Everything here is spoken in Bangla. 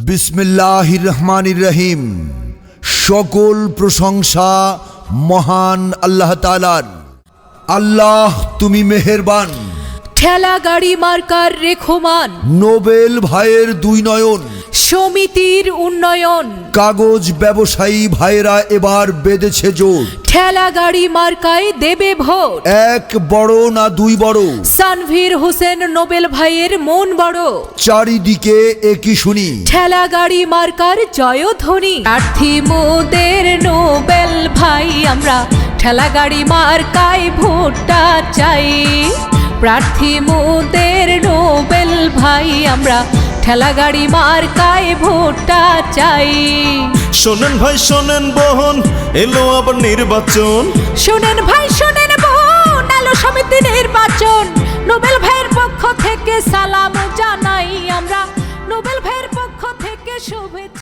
বিসমিল্লাহির রহমানির রহিম। সকল প্রশংসা মহান আল্লাহ তাআলার। আল্লাহ তুমি মেহেরবান। ঠেলা গাড়ি মার্কার রেখমান, নোবেল ভাইয়ের দুই নয়ন, সমিতির উন্নয়ন। কাগজ ব্যবসায়ী ভাইয়েরা এবার বেঁধেছে জোট। ঠেলা গাড়ি মার্কায় দেবে ভোট। এক বড় না দুই বড়, সানভীর হোসেন নোবেল ভাইয়ের মন বড়। চারিদিকে একই শুনি, ঠেলা গাড়ি মার্কার জয়ধ্বনি। প্রার্থী মোদের নোবেল ভাই, আমরা ঠেলা গাড়ি মার্কায় ভোটটা চাই। প্রার্থী মোদের নোবেল ভাই, আমরা ঠেলা গাড়ি মার্কায় ভোটটা চাই। শোনেন ভাই শোনেন বোন, এলো আবার নির্বাচন। শোনেন ভাই শোনেন বোন, এলো সমিতি নির্বাচন। নোবেল ভাইয়ের পক্ষ থেকে সালাম জানাই আমরা, নোবেল ভাইয়ের পক্ষ থেকে শুভেচ্ছা।